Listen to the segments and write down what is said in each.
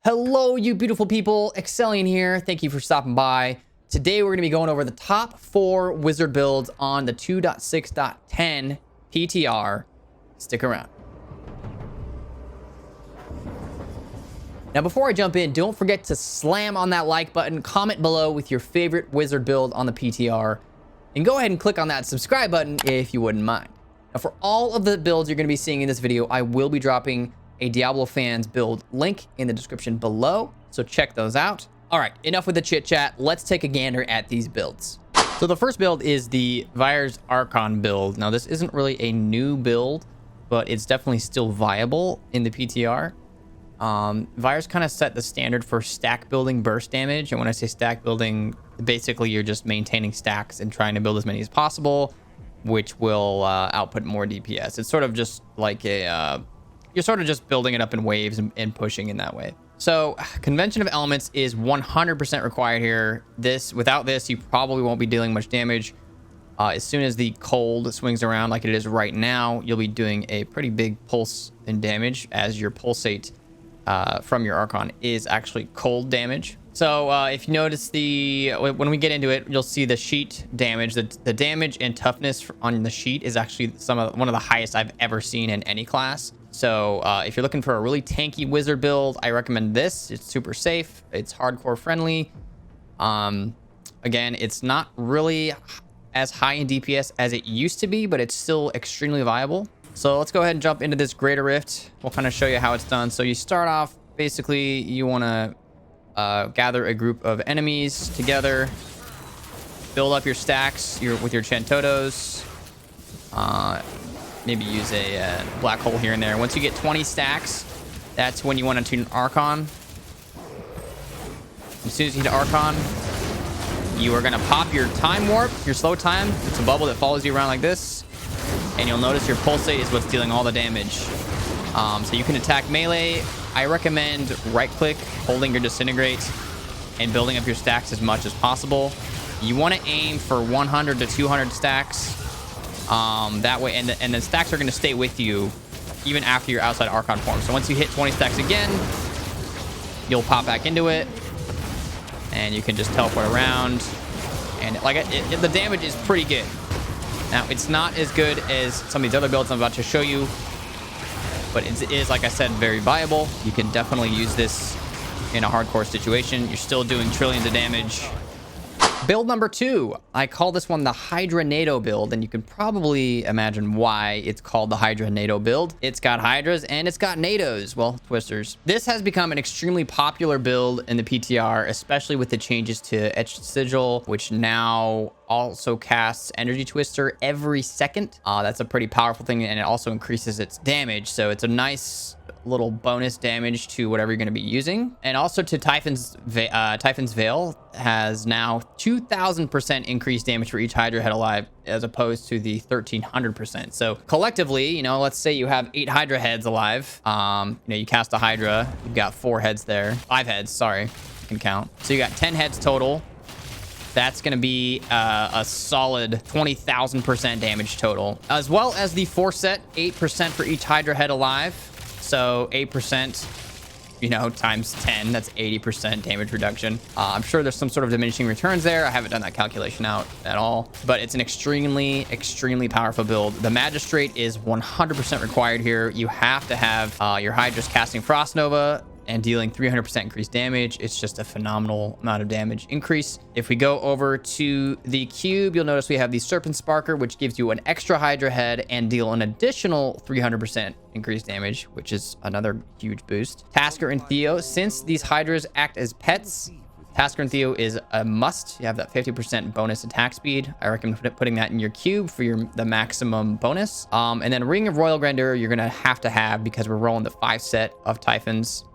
Hello, you beautiful people. Exellion here. Thank you for stopping by. Today, we're going to be going over the top 4 wizard builds on the 2.6.10 PTR. Stick around. Now, before I jump in, don't forget to slam on that like button, comment below with your favorite wizard build on the PTR, and go ahead and click on that subscribe button if you wouldn't mind. Now, for all of the builds you're going to be seeing in this video, I will be dropping a Diablofans build link in the description below, so check those out. All right, enough with the chit chat. Let's take a gander at these builds. So the first build is the Virus Archon build. Now, this isn't really a new build, but it's definitely still viable in the PTR. Virus kind of set the standard for stack building burst damage, and when I say stack building, basically you're just maintaining stacks and trying to build as many as possible, which will output more DPS. It's sort of just like a you're sort of just building it up in waves and pushing in that way. So convention of elements is 100% required here. Without this, you probably won't be dealing much damage. As soon as the cold swings around like it is right now, you'll be doing a pretty big pulse in damage, as your pulsate from your Archon is actually cold damage. So if you notice when we get into it, you'll see the sheet damage. The damage and toughness on the sheet is actually one of the highest I've ever seen in any class. So if you're looking for a really tanky wizard build, I recommend this. It's super safe. It's hardcore friendly. Again, it's not really as high in DPS as it used to be, but it's still extremely viable. So let's go ahead and jump into this Greater Rift. We'll kind of show you how it's done. So you start off, basically, you want to gather a group of enemies together, build up your stacks with your Chantotos. Maybe use a black hole here and there. Once you get 20 stacks, that's when you want to tune Archon. As soon as you hit Archon, you are going to pop your time warp, your slow time. It's a bubble that follows you around like this. And you'll notice your pulsate is what's dealing all the damage. So you can attack melee. I recommend right-click, holding your disintegrate, and building up your stacks as much as possible. You want to aim for 100 to 200 stacks. That way, and the stacks are going to stay with you even after your outside Archon form. So once you hit 20 stacks again, you'll pop back into it, and you can just teleport around. And the damage is pretty good. Now, it's not as good as some of these other builds I'm about to show you, but it is, like I said, very viable. You can definitely use this in a hardcore situation. You're still doing trillions of damage. Build number 2, I call this one the HydraNado build, and you can probably imagine why it's called the HydraNado build. It's got Hydras and it's got Nados, well, Twisters. This has become an extremely popular build in the PTR, especially with the changes to Etched Sigil, which now also casts Energy Twister every second. That's a pretty powerful thing, and it also increases its damage, so it's a nice little bonus damage to whatever you're going to be using. And also to Typhon's Veil has now 2,000% increased damage for each Hydra head alive, as opposed to the 1,300%. So collectively, you know, let's say you have 8 Hydra heads alive. You cast a Hydra, you've got 4 heads there, 5 heads, sorry, you can count. So you got 10 heads total. That's going to be a solid 20,000% damage total, as well as the 4 set, 8% for each Hydra head alive. So 8%, times 10, that's 80% damage reduction. I'm sure there's some sort of diminishing returns there. I haven't done that calculation out at all, but it's an extremely, extremely powerful build. The Magistrate is 100% required here. You have to have your Hydras casting Frost Nova and dealing 300% increased damage. It's just a phenomenal amount of damage increase. If we go over to the cube, you'll notice we have the Serpent Sparker, which gives you an extra Hydra head and deal an additional 300% increased damage, which is another huge boost. Tasker and Theo, since these Hydras act as pets, Tasker and Theo is a must. You have that 50% bonus attack speed. I recommend putting that in your cube for the maximum bonus. And then Ring of Royal Grandeur, you're gonna have to have, because we're rolling the 5 set of Typhons.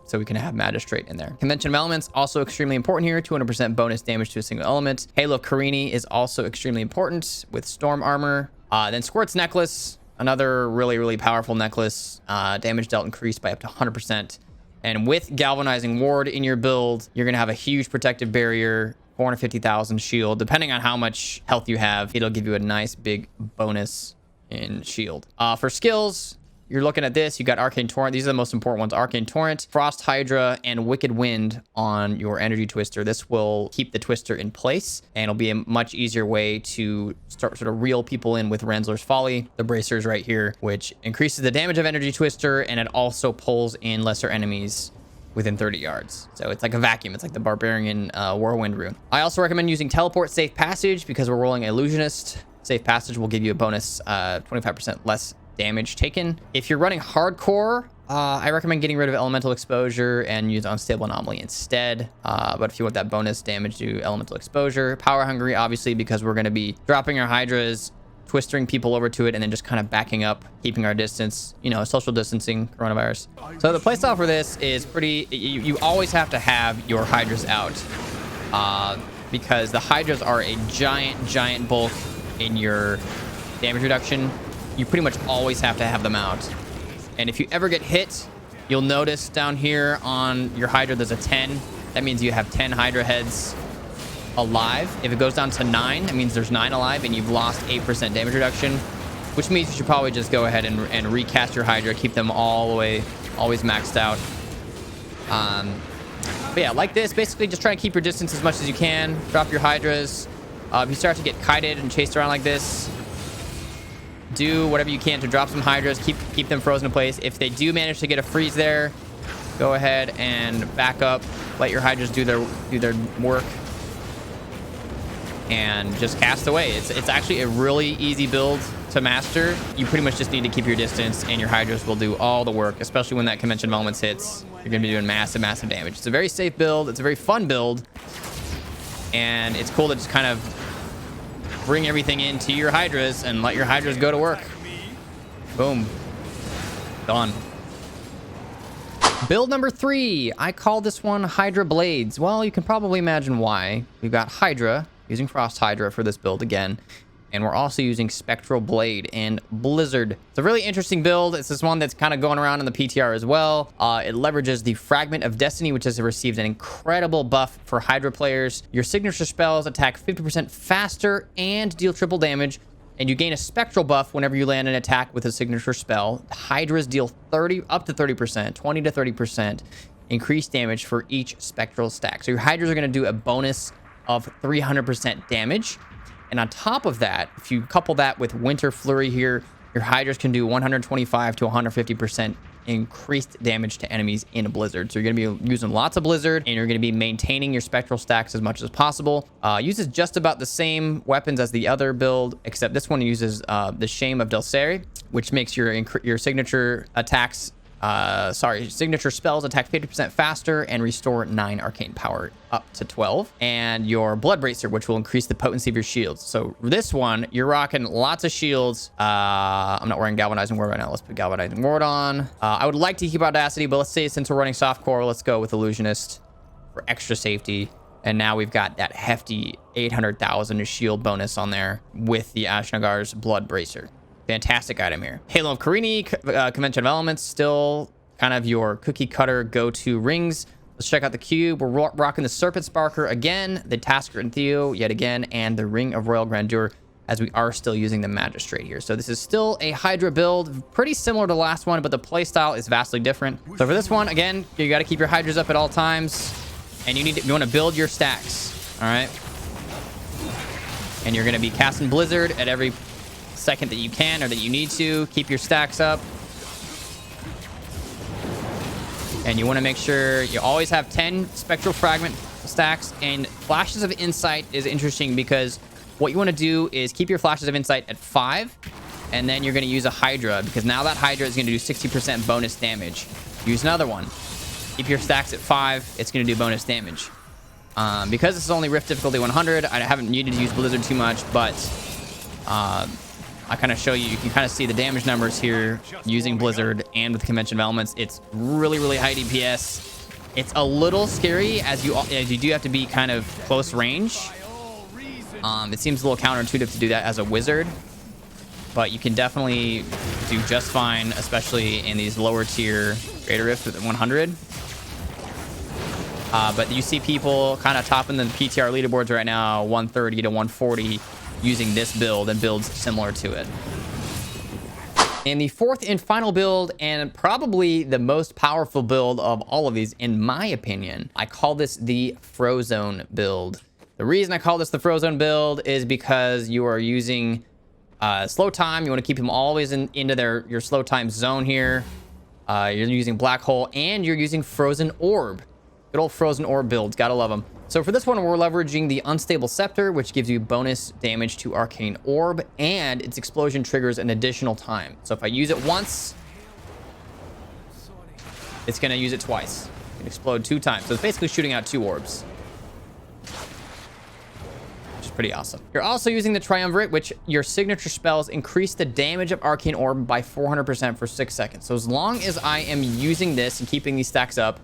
So we can have Magistrate in there. Convention of Elements, also extremely important here. 200% bonus damage to a single element. Halo Carini is also extremely important with Storm Armor. Then Squirt's Necklace, another really, really powerful necklace. Damage dealt increased by up to 100%. And with Galvanizing Ward in your build, you're going to have a huge protective barrier, 450,000 shield. Depending on how much health you have, it'll give you a nice big bonus in shield. For skills, you're looking at this, you got Arcane Torrent. These are the most important ones. Arcane Torrent, Frost Hydra, and Wicked Wind on your Energy Twister. This will keep the Twister in place, and it'll be a much easier way to start sort of reel people in with Rensler's Folly. The Bracers right here, which increases the damage of Energy Twister, and it also pulls in lesser enemies within 30 yards. So it's like a vacuum. It's like the Barbarian Whirlwind rune. I also recommend using Teleport Safe Passage because we're rolling Illusionist. Safe Passage will give you a bonus 25% less damage taken. If you're running Hardcore, I recommend getting rid of Elemental Exposure and use Unstable Anomaly instead. But if you want that bonus damage to Elemental Exposure, Power Hungry, obviously, because we're going to be dropping our Hydras, twistering people over to it, and then just kind of backing up, keeping our distance, you know, social distancing, coronavirus. So the playstyle for this is pretty, you always have to have your Hydras out because the Hydras are a giant bulk in your damage reduction. You pretty much always have to have them out. And if you ever get hit, you'll notice down here on your Hydra, there's a 10. That means you have 10 Hydra heads alive. If it goes down to 9, that means there's 9 alive and you've lost 8% damage reduction, which means you should probably just go ahead and recast your Hydra, keep them all the way, always maxed out. But yeah, like this, basically just try to keep your distance as much as you can. Drop your Hydras. If you start to get kited and chased around like this, do whatever you can to drop some Hydras, keep them frozen in place. If they do manage to get a freeze there, go ahead and back up, let your Hydras do their work, and just cast away. It's actually a really easy build to master. You pretty much just need to keep your distance and your Hydras will do all the work, especially when that Convention of Elements hits. You're going to be doing massive damage. It's a very safe build. It's a very fun build. And it's cool to just kind of bring everything into your Hydras and let your Hydras go to work. Boom. Done. Build number 3. I call this one HydraBlades. Well, you can probably imagine why. We've got Hydra, using Frost Hydra for this build again. And we're also using Spectral Blade and Blizzard. It's a really interesting build. It's this one that's kind of going around in the PTR as well. It leverages the Fragment of Destiny, which has received an incredible buff for Hydra players. Your signature spells attack 50% faster and deal triple damage. And you gain a spectral buff whenever you land an attack with a signature spell. Hydras deal up to 30%, 20 to 30% increased damage for each spectral stack. So your Hydras are going to do a bonus of 300% damage. And on top of that, if you couple that with Winter Flurry here, your Hydras can do 125 to 150% increased damage to enemies in a Blizzard. So you're going to be using lots of Blizzard, and you're going to be maintaining your spectral stacks as much as possible. Uses just about the same weapons as the other build, except this one uses the Shame of Dulcere, which makes your signature attacks, signature spells attack 50% faster and restore 9 arcane power up to 12. And your Blood Bracer, which will increase the potency of your shields. So this one, you're rocking lots of shields. I'm not wearing Galvanizing Ward right now. Let's put Galvanizing Ward on. I would like to keep Audacity, but let's say since we're running softcore, let's go with Illusionist for extra safety. And now we've got that hefty 800,000 shield bonus on there with the Ashnagar's Blood Bracer. Fantastic item here. Halo of Karini, Convention of Elements, still kind of your cookie cutter go-to rings. Let's check out the cube. We're rocking the Serpent Sparker again, the Tasker and Theo yet again, and the Ring of Royal Grandeur, as we are still using the Magistrate here. So this is still a Hydra build, pretty similar to the last one, but the playstyle is vastly different. So for this one, again, you got to keep your Hydras up at all times, and you want to build your stacks, all right? And you're going to be casting Blizzard at every second that you can or that you need to. Keep your stacks up. And you want to make sure you always have 10 Spectral Fragment stacks. And Flashes of Insight is interesting because what you want to do is keep your Flashes of Insight at 5. And then you're going to use a Hydra, because now that Hydra is going to do 60% bonus damage. Use another one. Keep your stacks at 5. It's going to do bonus damage. Because this is only Rift difficulty 100, I haven't needed to use Blizzard too much, but I kind of show you can kind of see the damage numbers here using Blizzard and with Convention of Elements. It's really high DPS. It's a little scary as you do have to be kind of close range. It seems a little counterintuitive to do that as a wizard, but you can definitely do just fine, especially in these lower tier Greater Rift with 100. But you see people kind of topping the PTR leaderboards right now, 130 to 140, using this build and builds similar to it. And the fourth and final build, and probably the most powerful build of all of these, in my opinion, I call this the Frozone build. The reason I call this the Frozone build is because you are using slow time. You want to keep them always into your slow time zone here. You're using Black Hole, and you're using Frozen Orb. Good old Frozen Orb builds. Gotta love them. So for this one, we're leveraging the Unstable Scepter, which gives you bonus damage to Arcane Orb, and its explosion triggers an additional time. So if I use it once, it's going to use it twice. It can explode 2 times. So it's basically shooting out 2 orbs, which is pretty awesome. You're also using the Triumvirate, which your signature spells increase the damage of Arcane Orb by 400% for 6 seconds. So as long as I am using this and keeping these stacks up,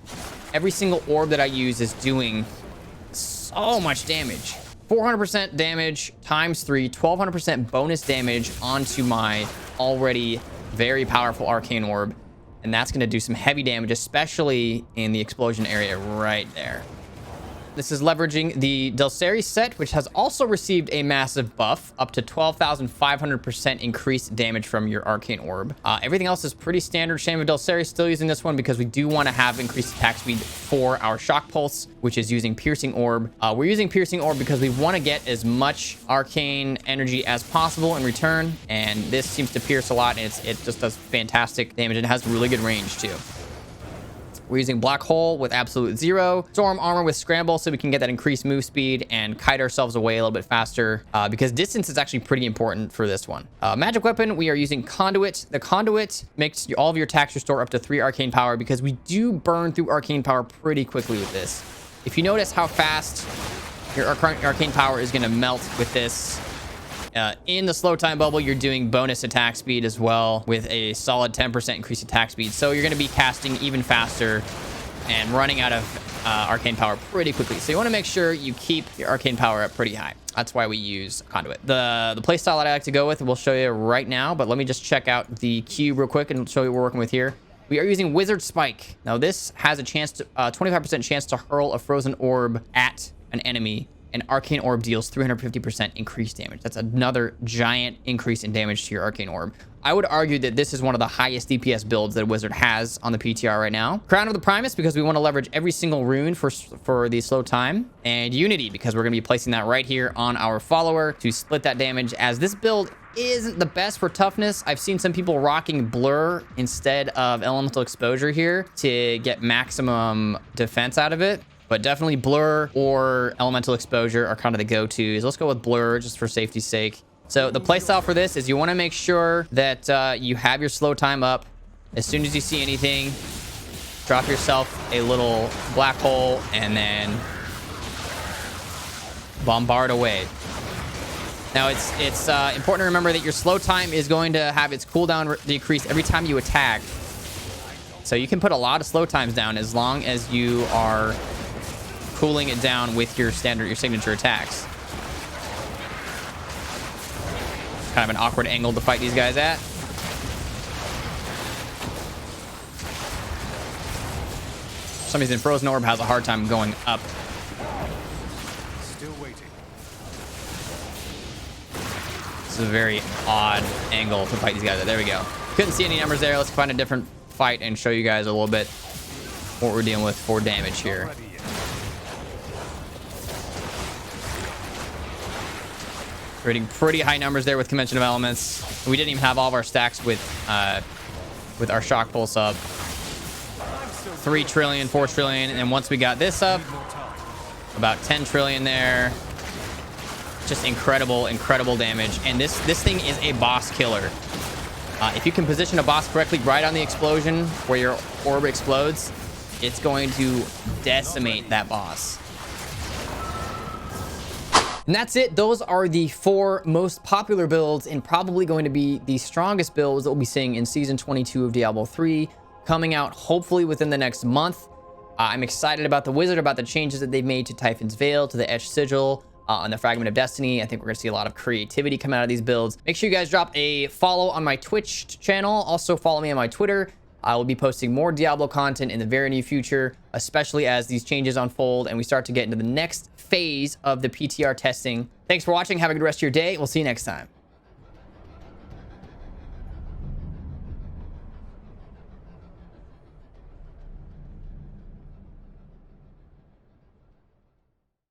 every single orb that I use is doing so much damage. 400% damage times 3, 1200% bonus damage onto my already very powerful Arcane Orb. And that's going to do some heavy damage, especially in the explosion area right there. This is leveraging the Delsari set, which has also received a massive buff, up to 12,500% increased damage from your Arcane Orb. Everything else is pretty standard. Shame of Delsari, still using this one because we do want to have increased attack speed for our Shock Pulse, which is using Piercing Orb. We're using Piercing Orb because we want to get as much arcane energy as possible in return, and this seems to pierce a lot, and it just does fantastic damage, and it has really good range too. We're using Black Hole with absolute 0. Storm Armor with Scramble so we can get that increased move speed and kite ourselves away a little bit faster because distance is actually pretty important for this one. Magic Weapon, we are using Conduit. The Conduit makes all of your attacks restore up to 3 arcane power because we do burn through arcane power pretty quickly with this. If you notice how fast your arcane power is going to melt with this, in the slow time bubble, you're doing bonus attack speed as well with a solid 10% increased attack speed. So you're going to be casting even faster and running out of arcane power pretty quickly. So you want to make sure you keep your arcane power up pretty high. That's why we use Conduit. The playstyle that I like to go with, we'll show you right now, but let me just check out the cube real quick and show you what we're working with here. We are using Wizard Spike. Now this has a chance to 25% chance to hurl a frozen orb at an enemy. An Arcane Orb deals 350% increased damage. That's another giant increase in damage to your Arcane Orb. I would argue that this is one of the highest DPS builds that a Wizard has on the PTR right now. Crown of the Primus, because we want to leverage every single rune for the slow time. And Unity, because we're going to be placing that right here on our follower to split that damage, as this build isn't the best for toughness. I've seen some people rocking Blur instead of Elemental Exposure here to get maximum defense out of it. But definitely Blur or Elemental Exposure are kind of the go-tos. Let's go with Blur just for safety's sake. So the playstyle for this is you want to make sure that you have your slow time up. As soon as you see anything, drop yourself a little Black Hole and then bombard away. Now it's important to remember that your slow time is going to have its cooldown decrease every time you attack. So you can put a lot of slow times down as long as you are cooling it down with your signature attacks. Kind of an awkward angle to fight these guys at. For some reason, Frozen Orb has a hard time going up. Still waiting. This is a very odd angle to fight these guys at. There we go. Couldn't see any numbers there. Let's find a different fight and show you guys a little bit what we're dealing with for damage here. We're hitting pretty high numbers there with Convention of Elements. We didn't even have all of our stacks with our Shock Pulse up. 3 trillion, 4 trillion, and then once we got this up, about 10 trillion there. Just incredible, incredible damage. And this thing is a boss killer. If you can position a boss correctly right on the explosion where your orb explodes, it's going to decimate that boss. And that's it. Those are the 4 most popular builds and probably going to be the strongest builds that we'll be seeing in Season 22 of Diablo 3, coming out hopefully within the next month. I'm excited about the Wizard, about the changes that they've made to Typhon's Veil, to the Etched Sigil, on the Fragment of Destiny. I think we're going to see a lot of creativity come out of these builds. Make sure you guys drop a follow on my Twitch channel. Also follow me on my Twitter. I will be posting more Diablo content in the very near future, especially as these changes unfold and we start to get into the next phase of the PTR testing. Thanks for watching. Have a good rest of your day. We'll see you next time.